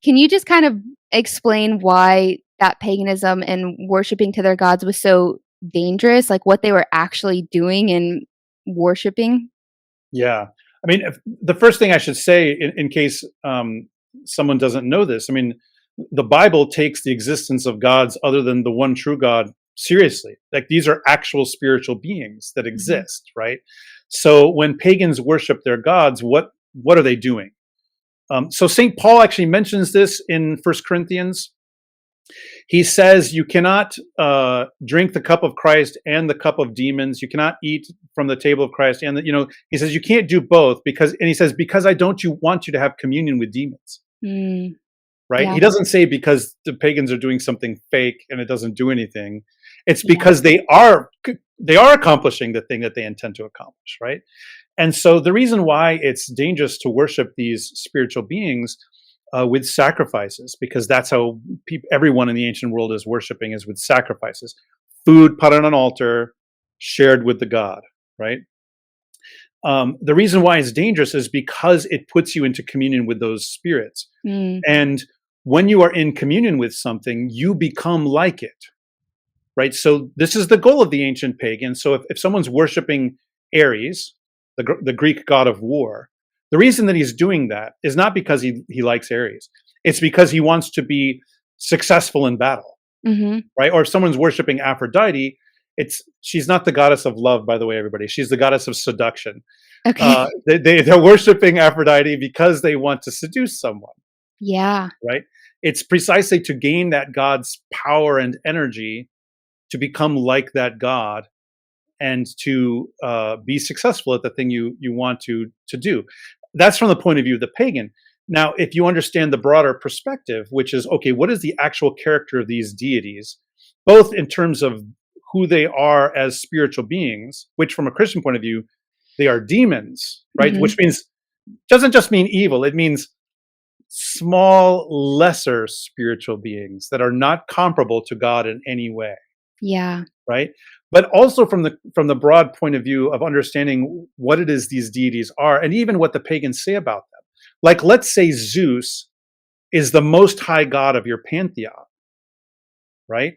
Can you just kind of explain why that paganism and worshiping to their gods was so dangerous? Like what they were actually doing and worshiping? Yeah. I mean, the first thing I should say, in case someone doesn't know this, I mean, the Bible takes the existence of gods other than the one true God seriously. Like these are actual spiritual beings that Mhm. exist, right? So when pagans worship their gods, what are they doing? So Saint Paul actually mentions this in First Corinthians. He says you cannot drink the cup of Christ and the cup of demons. You cannot eat from the table of Christ and he says you can't do both and he says because I don't you want you to have communion with demons, Mm, right? yeah, He doesn't say because the pagans are doing something fake and it doesn't do anything. It's yeah. because they are accomplishing the thing that they intend to accomplish, right? And so the reason why it's dangerous to worship these spiritual beings with sacrifices, because that's how everyone in the ancient world is worshiping, is with sacrifices, food put on an altar, shared with the god, right? The reason why it's dangerous is because it puts you into communion with those spirits. Mm, And when you are in communion with something, you become like it, right? So this is the goal of the ancient pagans. So if someone's worshiping Ares, the Greek god of war, the reason that he's doing that is not because he likes Ares. It's because he wants to be successful in battle, mhm. right? Or if someone's worshiping Aphrodite, she's not the goddess of love, by the way, everybody. She's the goddess of seduction. Okay. They're worshiping Aphrodite because they want to seduce someone, Yeah. right? It's precisely to gain that god's power and energy to become like that god and to be successful at the thing you want to do. That's from the point of view of the pagan. Now, if you understand the broader perspective, which is okay, what is the actual character of these deities, both in terms of who they are as spiritual beings, which from a Christian point of view, they are demons, right? Mhm. Which means doesn't just mean evil; it means small, lesser spiritual beings that are not comparable to God in any way, Yeah. right? But also from the broad point of view of understanding what it is these deities are, and even what the pagans say about them. Like, let's say Zeus is the most high god of your pantheon, right?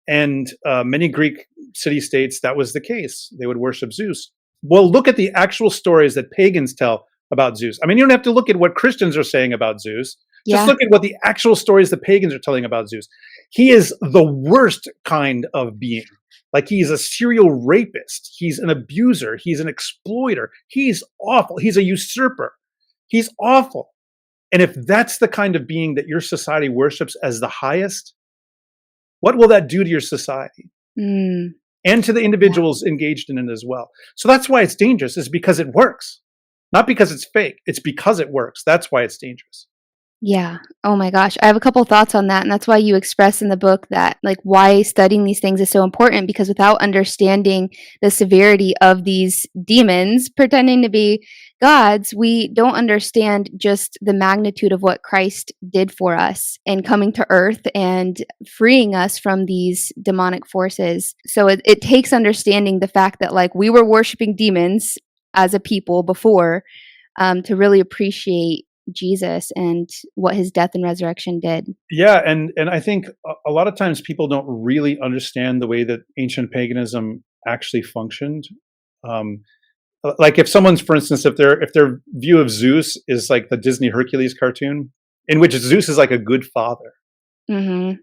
And many Greek city states that was the case; they would worship Zeus. Well, look at the actual stories that pagans tell about Zeus. I mean, you don't have to look at what Christians are saying about Zeus. Just Yeah. look at what the actual stories the pagans are telling about Zeus. He is the worst kind of being. Like he's a serial rapist. He's an abuser. He's an exploiter. He's awful. He's a usurper. He's awful. And if that's the kind of being that your society worships as the highest, what will that do to your society Mm, and to the yeah. individuals engaged in it as well? So that's why it's dangerous, is because it works, not because it's fake. It's because it works. That's why it's dangerous. Yeah. Oh my gosh. I have a couple thoughts on that. And that's why you express in the book that, like, why studying these things is so important because without understanding the severity of these demons pretending to be gods, we don't understand just the magnitude of what Christ did for us and coming to earth and freeing us from these demonic forces. So it takes understanding the fact that, like, we were worshiping demons as a people before to really appreciate Jesus and what his death and resurrection did. Yeah, and I think a lot of times people don't really understand the way that ancient paganism actually functioned. Um, like if someone's, for instance, if their view of Zeus is like the Disney Hercules cartoon, in which Zeus is like a good father, Mhm.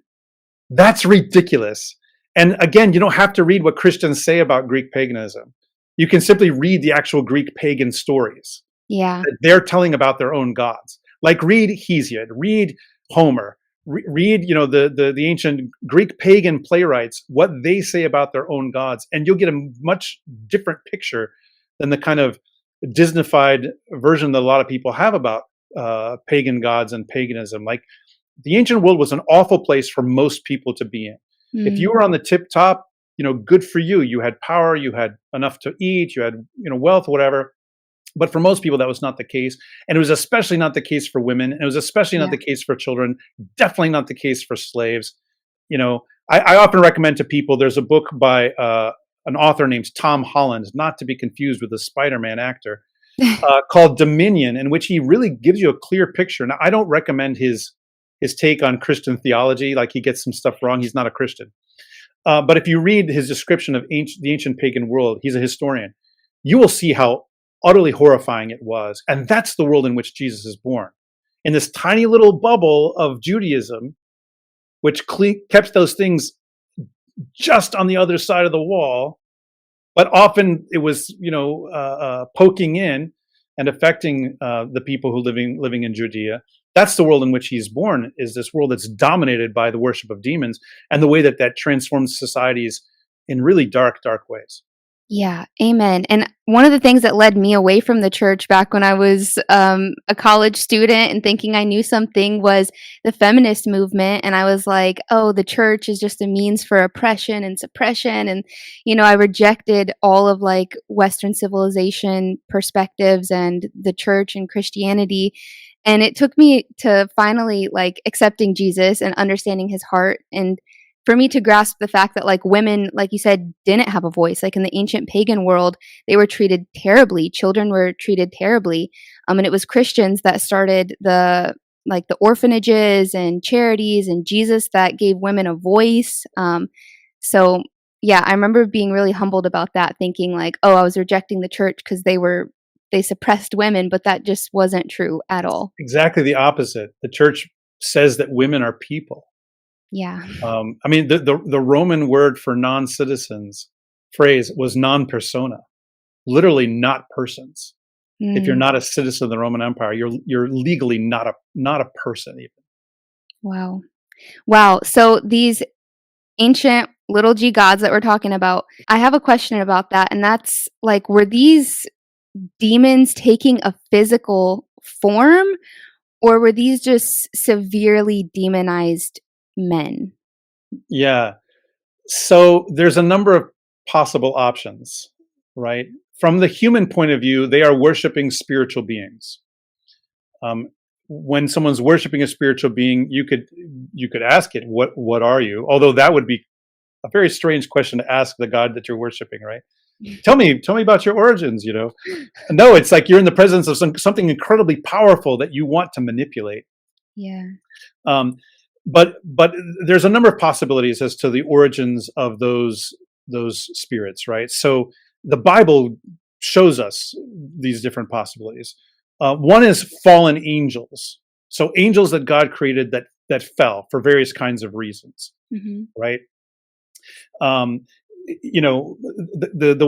that's ridiculous. And again, you don't have to read what Christians say about Greek paganism. You can simply read the actual Greek pagan stories Yeah. that they're telling about their own gods. Like read Hesiod, read Homer, read the ancient Greek pagan playwrights, what they say about their own gods, and you'll get a much different picture than the kind of Disneyfied version that a lot of people have about pagan gods and paganism. Like the ancient world was an awful place for most people to be in. If you Mm. were on the tip top, good for you. You had power, you had enough to eat, you had wealth, whatever. But for most people, that was not the case. And it was especially not the case for women. And it was especially not Yeah. the case for children. Definitely not the case for slaves. I often recommend to people, there's a book by an author named Tom Holland, not to be confused with the Spider-Man actor, called Dominion, in which he really gives you a clear picture. Now, I don't recommend his his take on Christian theology. Like he gets some stuff wrong. He's not a Christian. But if you read his description of the ancient pagan world, he's a historian. You will see how utterly horrifying it was, and that's the world in which Jesus is born. In this tiny little bubble of Judaism, which kept those things just on the other side of the wall, but often it was, poking in and affecting the people who living in Judea. That's the world in which he's born, is this world that's dominated by the worship of demons, and the way that transforms societies in really dark, dark ways. Yeah, amen. And one of the things that led me away from the church back when I was a college student and thinking I knew something was the feminist movement. And I was like, oh, the church is just a means for oppression and suppression. And, I rejected all of like Western civilization perspectives and the church and Christianity. And it took me to finally like accepting Jesus and understanding his heart, and for me to grasp the fact that like women, like you said, didn't have a voice. Like in the ancient pagan world, they were treated terribly. Children were treated terribly. And it was Christians that started the orphanages and charities, and Jesus that gave women a voice. So yeah, I remember being really humbled about that, thinking like, oh, I was rejecting the church because they suppressed women, but that just wasn't true at all. Exactly the opposite. The church says that women are people. Yeah. The Roman word for non-citizens phrase was non persona, literally not persons. If you're not a citizen of the Roman Empire, you're legally not a person even. Wow. So these ancient little g gods that we're talking about, I have a question about that, and that's like, were these demons taking a physical form, or were these just severely demonized men? Yeah. So there's a number of possible options, right? From the human point of view, they are worshiping spiritual beings. When someone's worshiping a spiritual being, you could ask it, what are you? Although that would be a very strange question to ask the God that you're worshiping, right? Tell me about your origins, No, it's like you're in the presence of something incredibly powerful that you want to manipulate. Yeah. But there's a number of possibilities as to the origins of those spirits, right? So the Bible shows us these different possibilities. One is fallen angels, so angels that God created that fell for various kinds of reasons, right? The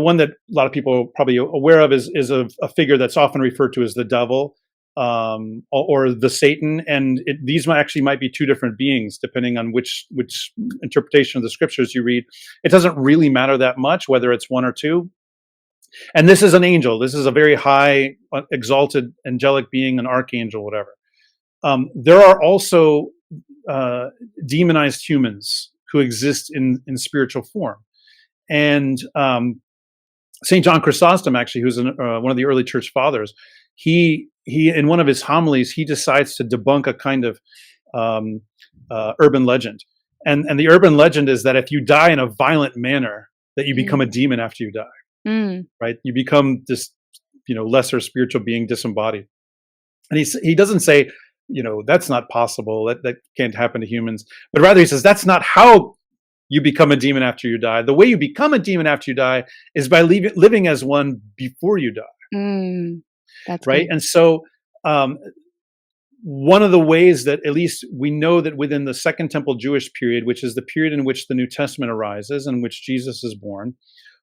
one that a lot of people are probably aware of is a figure that's often referred to as the devil, or the Satan, and these might be two different beings depending on which interpretation of the scriptures you read. It doesn't really matter that much whether it's one or two. And this is an angel. This is a very high, exalted, angelic being, an archangel, whatever. There are also demonized humans who exist in spiritual form, and St. John Chrysostom, actually, who's one of the early church fathers, he in one of his homilies, he decides to debunk a kind of urban legend, and the urban legend is that if you die in a violent manner, that you become a demon after you die, right? You become this, lesser spiritual being disembodied. And he doesn't say, that's not possible, that can't happen to humans, but rather he says that's not how you become a demon after you die. The way you become a demon after you die is by living as one before you die. That's right. good. And so one of the ways that at least we know that within the Second Temple Jewish period, which is the period in which the New Testament arises and which Jesus is born,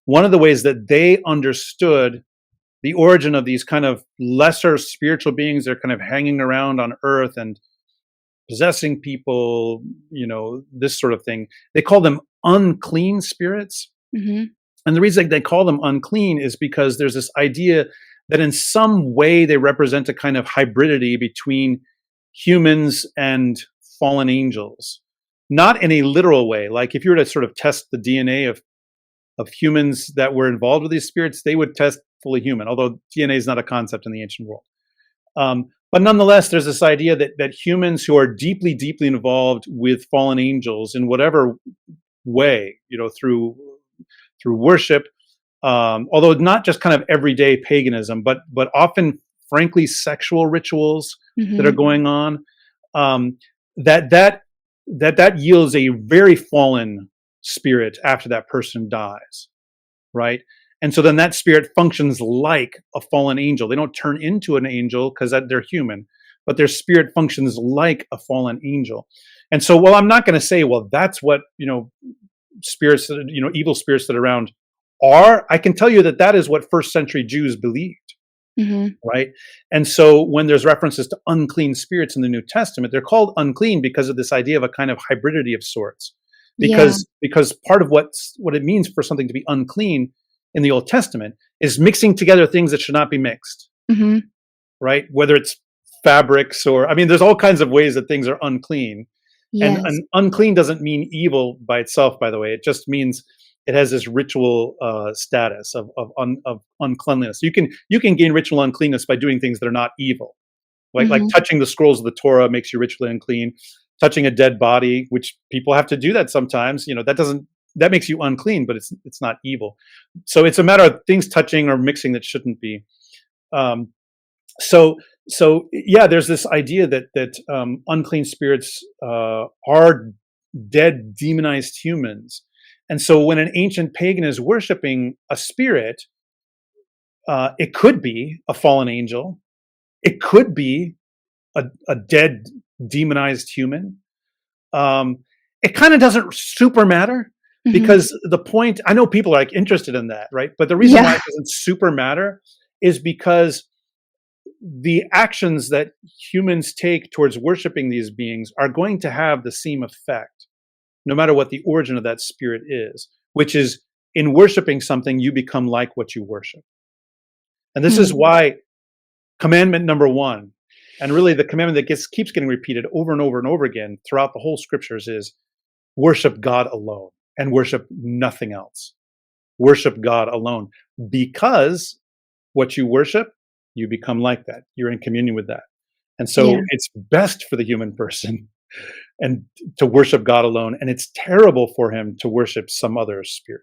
one of the ways that they understood the origin of these kind of lesser spiritual beings that are kind of hanging around on earth and possessing people, this sort of thing, they call them unclean spirits. And the reason they call them unclean is because there's this idea that in some way they represent a kind of hybridity between humans and fallen angels. Not in a literal way. Like if you were to sort of test the DNA of humans that were involved with these spirits, they would test fully human, although DNA is not a concept in the ancient world. But nonetheless, there's this idea that humans who are deeply, deeply involved with fallen angels in whatever way, through worship, although not just kind of everyday paganism, but often, frankly, sexual rituals that are going on, that that that yields a very fallen spirit after that person dies, right? And so then that spirit functions like a fallen angel. They don't turn into an angel because they're human, but their spirit functions like a fallen angel. And so, well, I'm not going to say, well, that's what, spirits that, evil spirits that are around are. I can tell you that that is what first century Jews believed, Mhm. right? And so when there's references to unclean spirits in the New Testament, they're called unclean because of this idea of a kind of hybridity of sorts. Yeah. Because part of what it means for something to be unclean in the Old Testament is mixing together things that should not be mixed, Mhm. right? Whether it's fabrics or, I mean, there's all kinds of ways that things are unclean. Yes. And unclean doesn't mean evil by itself, by the way. It just means it has this ritual status of uncleanliness. You can gain ritual uncleanness by doing things that are not evil, like Mhm. touching the scrolls of the Torah makes you ritually unclean. Touching a dead body, which people have to do that sometimes, that makes you unclean, but it's not evil. So it's a matter of things touching or mixing that shouldn't be. Um, so yeah, there's this idea that unclean spirits are dead, demonized humans, and so when an ancient pagan is worshiping a spirit, it could be a fallen angel, it could be a dead, demonized human. Um, it kind of doesn't super matter Mhm. because the point, I know people are like interested in that, right? But the reason why Yeah. it doesn't super matter is because the actions that humans take towards worshiping these beings are going to have the same effect, no matter what the origin of that spirit is, which is in worshiping something, you become like what you worship. And this is Hmm. why commandment number one, and really the commandment that keeps getting repeated over and over and over again throughout the whole scriptures, is worship God alone and worship nothing else. Worship God alone, because what you worship, you become like that. You're in communion with that. And Yeah. so it's best for the human person and to worship God alone, and it's terrible for him to worship some other spirit.